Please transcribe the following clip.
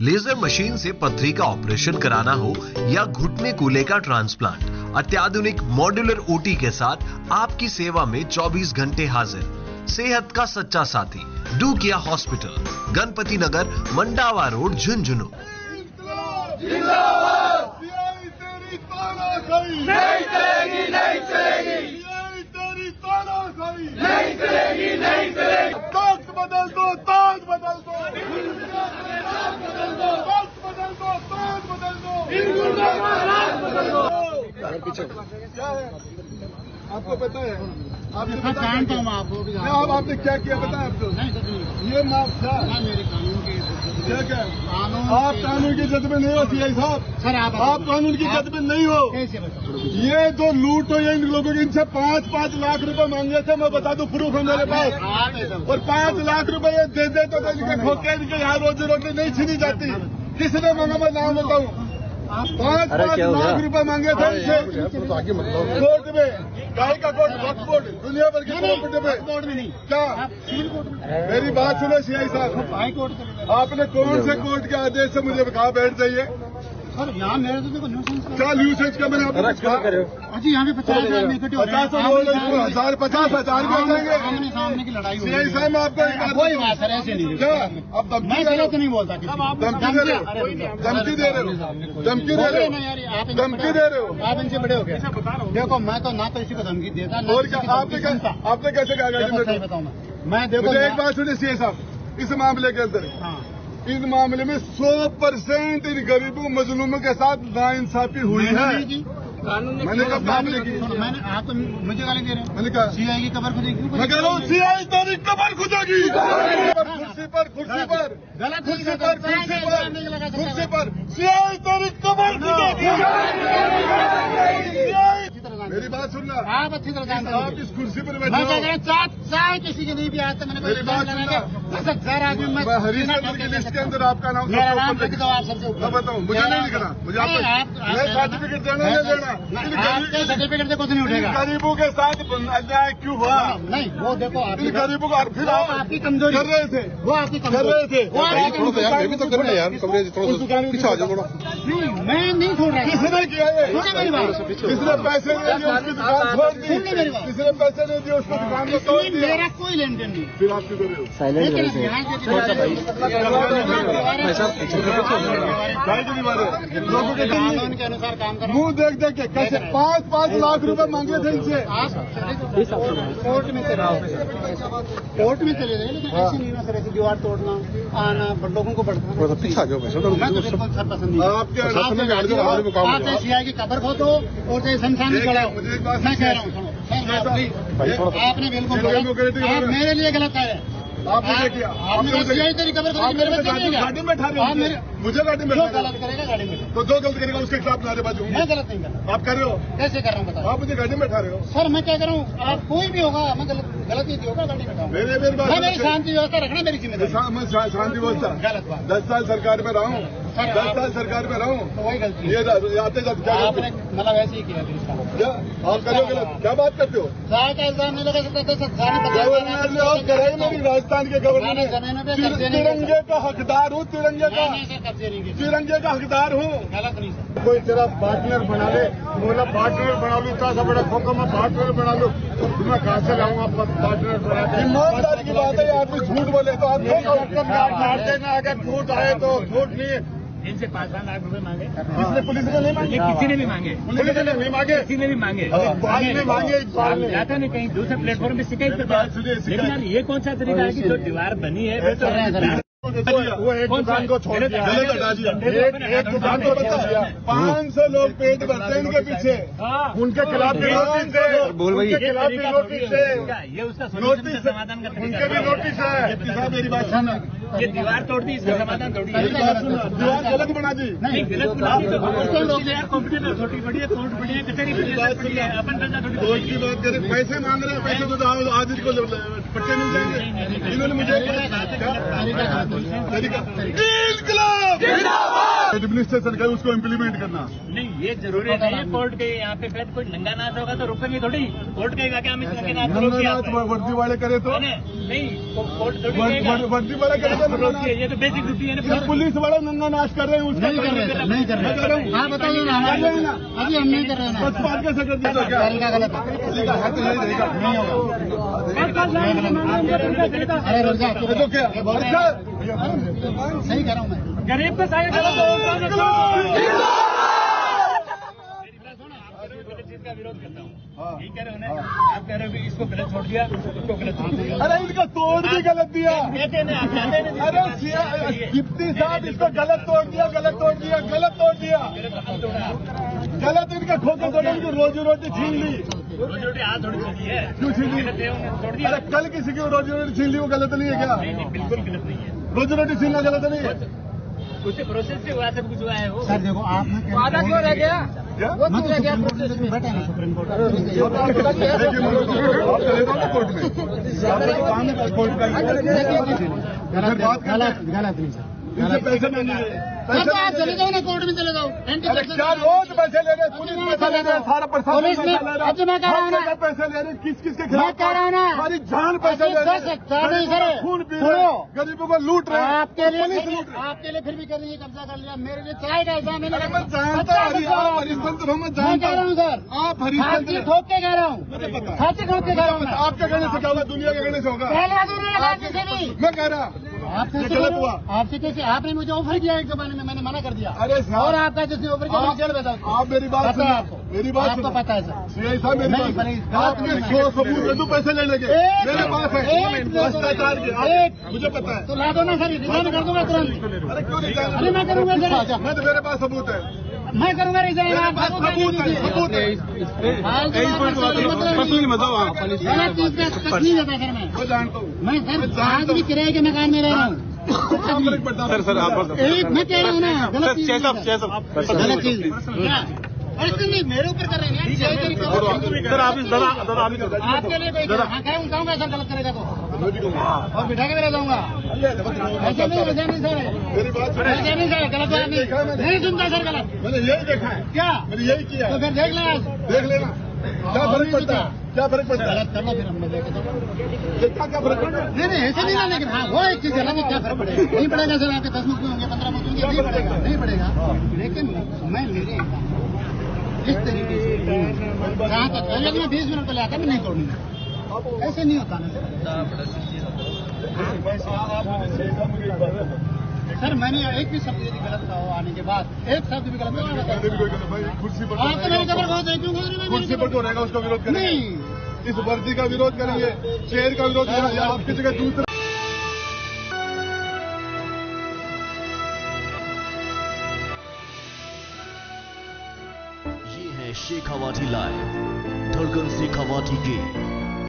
Laser machine से पथरी का ऑपरेशन कराना हो या घुटने कूल्हे का ट्रांसप्लांट, अत्याधुनिक मॉड्यूलर ओटी के साथ आपकी सेवा में 24 घंटे हाजिर। सेहत का सच्चा साथी डू किया हॉस्पिटल, गणपति नगर, मंडावा रोड, झुंझुनू। नहीं चलेगी, नहीं चलेगी, तेरी तानाशाही नहीं चलेगी, नहीं चलेगी। ताज बदल दो, ताज बदल दो, ताज बदल दो, ताज बदल दो, इन गुंडों का राज बदल दो। क्या है आपको पता है? आपने जानता हूँ आपको आपने क्या किया पता है आपको? ये माफ था मेरे कानून के क्या आप कानून की जद में नहीं हो सीआई साहब। सर आप कानून की जद में नहीं हो। ये जो लूट हो ये इन लोगों के इनसे 5-5 लाख रुपए मांगे थे, मैं बता दूं प्रूफ है मेरे पास। और 5 लाख रुपए ये दे दे तो इनके खोके इनके यहाँ रोजी रोटी नहीं छीनी जाती। किसने मांगा मैं नाम बताऊँ? 5 लाख रुपए मांगे थे इनसे कोर्ट में, गाय का कोर्ट, वक्फ बोर्ड, दुनिया भर के कोर्ट में नहीं क्या? मेरी बात सुनो सीआई साहब, आपने कौन से कोर्ट के आदेश से मुझे कहा बैठ जाइए? सर यहाँ मेरे तो देखो क्या न्यूसेंस का मैंने आपको जी यहाँ पे 50,000 में इकट्ठे 50,000 50,000 भी हो जाएंगे। सामने की लड़ाई सीआई साहब मैं आपको कोई बात सर ऐसे नहीं क्या? अब धमकी दे रहे हो? नहीं बोलता धमकी दे रहे हो, धमकी दे रहे हो, धमकी दे रहे हो, धमकी दे रहे हो। आप इनसे बड़े हो गए। देखो मैं तो ना तो इसी को धमकी देता और क्या आपने कैसे कहा? बताऊँ मैं देखो एक बात सुनिए सीआई साहब, इस मामले के अंदर इन मामले में 100% इन गरीबों मजलूमों के साथ नाइंसाफी हुई है। मैंने कब मामले की? मैंने आप तो मुझे गाली दे रहे हैं। मैंने कहा सीआई की कबर खुदेगी। मैं कह रहा हूँ सीआई तेरी कबर खुदेगी। कुर्सी पर कुर्सी पर गलत कुर्सी पर कुर्सी पर कुर्सी पर सीआई तेरी कबर खुदेगी। मेरी बात सुनना, आप अच्छी तरह जानते हैं। आप इस कुर्सी पर बैठे चाहे किसी के नहीं भी आता मैंने मेरी बात सुनना। 10,000 आदमी मैं हरीश नगर की लिस्ट के अंदर आपका नाम बताऊँ? मुझे नहीं लिखना, मुझे सर्टिफिकेट देना नहीं देना। सर्टिफिकेट से कुछ नहीं उठेगा। गरीबों के साथ अन्याय क्यों हुआ? नहीं वो देखो गरीबों को फिर आपकी कमजोरी कर रहे थे, वो आपकी कर रहे थे। भी तो करो यार, पीछे आ जाओ थोड़ा। मैं नहीं छोड़ रहा। किसने किया है? किसने पैसे नहीं दिए उसकी दुकान छोड़ दी? किसने पैसे नहीं दिए उसको दुकान को तोड़ दिया? मेरा कोई लेन देन नहीं। फिर आप क्यों कर रहे हो? साइलेंट लोगों के कानून के अनुसार काम कर मुँह देख देख के कैसे 5-5 लाख रुपए मांगे थे इनसे। कोर्ट में चले कोर्ट में चले गए, लेकिन ऐसे नहीं ना सर, ऐसी दीवार तोड़ना आना लोगों को बढ़ता। मैं तो बिल्कुल सर पसंद नहीं। आपके सीआई की कबर खो दो और चाहे शमशान में चढ़ाओ। मैं कह रहा हूँ आपने बिल्कुल आप मेरे लिए गलत है। आपने किया आपने सीआई तेरी कबर खो मेरे गाड़ी में बैठा रहे मुझे गाड़ी में गलत करेगा गाड़ी में तो जो गलत करेगा उसके खिलाफ नारेबाजी। मैं गलत नहीं कर रहा। आप कर रहे हो? कैसे कर रहा हूँ बताओ? आप मुझे गाड़ी में बैठा रहे हो। सर मैं क्या कर रहा हूँ? आप कोई भी होगा मैं गलत नहीं होगा गाड़ी में बैठा। मेरी शांति व्यवस्था रखना मेरी जिम्मेदारी। मैं शांति व्यवस्था गलत बात 10 साल सरकार में रहा हूँ, 10 साल सरकार में रहा हूँ तो वही गलती ये आते जाते क्या आपने मतलब ऐसे ही किया क्या? आप करो गलत क्या बात करते हो? इल्जाम नहीं लगा सकता मेरी राजस्थान के गवर्नर तिरंगे का हकदार हूँ, तिरंगे का हकदार हूँ। गलत नहीं सर। कोई तेरा पार्टनर बना ले, बोला पार्टनर बना लूँ इतना बड़ा खोखा मैं पार्टनर बना लूँ तो मैं कहाँ से लाऊंगा पार्टनर बना के? ईमानदारी की बात है यार, कोई झूठ बोले तो आप मार देना। अगर झूठ आए तो झूठ नहीं है। इनसे 5-5 लाख रुपए मांगे, किसने? पुलिस ने नहीं मांगे, किसी ने भी मांगे, पुलिस ने नहीं मांगे, किसी ने भी मांगे, मांगे जाता नहीं कहीं दूसरे प्लेटफॉर्म पे शिकायत करते। लेकिन यार ये कौन सा तरीका है कि जो दीवार बनी है वो एक दुकान को छोड़ दिया, एक दुकान को बता दिया। 500 लोग पेट भरते हैं इनके पीछे, उनके खिलाफ भी नोटिस है, उनके खिलाफ भी नोटिस है, ये उसका नोटिस समाधान करने उनके भी नोटिस है। मेरी बात सुनो, ये दीवार तोड़ दी इसका समाधान थोड़ी है। दीवार गलत बना दी नहीं, गलत बना दी तो लोग यार कॉम्पिटिटर छोटी बड़ी है, कोर्ट बड़ी है, कचहरी बड़ी है, अपन करना थोड़ी की बात करें। पैसे मांग रहे हैं, पैसे तो आज को पट्टे मिल जाएंगे। इन्होंने मुझे एडमिनिस्ट्रेशन का उसको इम्प्लीमेंट करना। नहीं ये जरूरी नहीं है कोर्ट के यहाँ पे फिर कोई नंगा नाच होगा तो रुकेंगे थोड़ी। कोर्ट कहेगा कि हम इस नंगे नाच को रोकिए। वर्दी वाले करे तो नहीं, कोर्ट थोड़ी कहेगा वर्दी वाला करे तो रोकिए। ये तो बेसिक ड्यूटी है ना। पुलिस वाला नंगा नाच कर रहे हैं, उसका नहीं कर रहे। हाँ बताइए ना, अभी हम नहीं कर रहे हैं। बस बात कैसे कर दिया? क्या गलत है तो नहीं रहेगा, नहीं होगा। अरे रुक जा, तो क्या सही कह रहा हूँ मैं। गरीब को सारे गलत चीज का विरोध करता हूँ। यही कह रहे हो ना, आप कह रहे हो कि इसको गलत छोड़ दिया, उसको गलत छोड़ दिया। अरे इनका तोड़ भी गलत दिया। अरे डिप्टी साहब इसको गलत तोड़ दिया, गलत तोड़ दिया, गलत तोड़ दिया, गलत इनका खोके तोड़ा, इनकी रोजी रोटी छीन ली। रोजी रोटी आज थोड़ी छीनी है, क्यों छीन ली? छोड़ दिया। अरे कल किसी की रोजी रोटी छीन ली, वो गलत नहीं है क्या? नहीं, बिल्कुल गलत नहीं है। रोजी रोटी छीनना गलत नहीं है। उससे प्रोसेस से हुआ, सब कुछ हुआ है वो। सर देखो, आपने आधा क्यों रह गया? वो तो रह गया प्रोसेस में। बैठे ना सुप्रीम कोर्ट कोर्ट में कोर्ट का गलत नहीं सर। इनसे पैसे मांगेंगे, पैसे आप चले जाओ ना, कोर्ट में चले जाओ। अरे क्या रोज पैसे ले रहे, पुलिस पैसे ले रहे, सारा प्रशासन पुलिस में पैसा ले रहा अब मैं कह रहा हूँ ना, पैसे ले रहे, किस किस के मैं खिलाफ कह रहा हूँ ना, हमारी जान पैसे ले रहे, नहीं सर, खून पी रहे, गरीबों को लूट रहे हैं। आपके लिए पुलिस लूट रही है। आपके लिए फिर भी कर लीजिए, कब्जा कर लिया। मेरे लिए चाय का एग्जाम अरे मैं जानता हूँ, आप हरिश्चंद्र हो, मैं मैं कह जानता रहा हूँ हूँ सर, आप हरिश्चंद्र फांसी ठोक के कह रहा हूँ, मुझे पता है। फांसी ठोक के कह रहा हूँ मैं। आपके कहने से क्या होगा, दुनिया के कहने से होगा? पहले अधूरे लगा किसी भी मैं कह रहा आपसे ये गलत हुआ। आपसे कैसे? आपने मुझे ऑफर किया एक जमाने में, मैंने मना कर दिया। अरे और साहब आपका जिसने ऑफर किया मैं जेल में था। आप मेरी बात पता है सुनो, आपको, मेरी बात आपको सुनो। पता है सर। सीआई साहब मेरी नहीं, बात नहीं, सुनो। आपने गलत क्यों सबूत दे दूं पैसे लेने के? मेरे पास है भ्रष्टाचार के, मुझे पता है। तो ला दो ना सर, रिजाइन कर दूंगा तुरंत। अरे क्यों नहीं जाना? अरे मैं करूंगा सर, मैं तो मेरे पास सबूत है, मैं करूंगा रिजाइन। मेरे आप पास सबूत है, सबूत है। गलत चीज का तक नहीं देता सर मैं। मैं जानता हूँ। मैं सर आज भी किराए के मकान में रह रहा हूँ। क्या फर्क पड़ता है? सर आप एक मैं कह रहा हूँ ना, गलत चीज गलत चीज क्या? अरे क्यों नहीं मेरे ऊपर कर रहे हैं यार? सर आप दादा आप आपके लिए कोई कहूँगा सर, गलत करेगा तो और बिठा के मेरा जाऊंगा। ऐसे नहीं, वैसे नहीं सर, मेरी बात सुनो। ऐसे नहीं सर, गलत बात नहीं सुनता सर, गलत मैंने यही देखा है, क्या? मैंने यही किया तो है। फिर देख लेना, देख लेना क्या फर्क पड़ता है, क्या फर्क पड़ता है? गलत करना फिर हमने देखे तो देखा क्या फर्क पड़ता है? नहीं ऐसे नहीं ना, लेकिन हाँ वो एक चीज अलग है, क्या फर्क पड़ेगा? नहीं पड़ेगा सर, आपके 10 मुख में होंगे, 15 मुख में होंगे, नहीं पड़ेगा। लेकिन मैं मेरे इस तरीके से जहाँ तक पहले मैं 20 मिनट पहले आता मैं नहीं तोड़ूंगा, ऐसे नहीं होता ना सर। मैंने एक भी शब्द यदि गलत कहा हो आने के बाद, एक शब्द भी गलत मैंने भी कोई गलत भाई, कुर्सी पर आप तो मेरी खबर बहुत देखूंगा, कुर्सी पर जो रहेगा उसका विरोध करेंगे, नहीं इस वर्दी का विरोध करेंगे, शेर का विरोध करेंगे, या आपकी जगह दूसरा। ये है शेखावाटी लाइव, धड़कन शेखावाटी की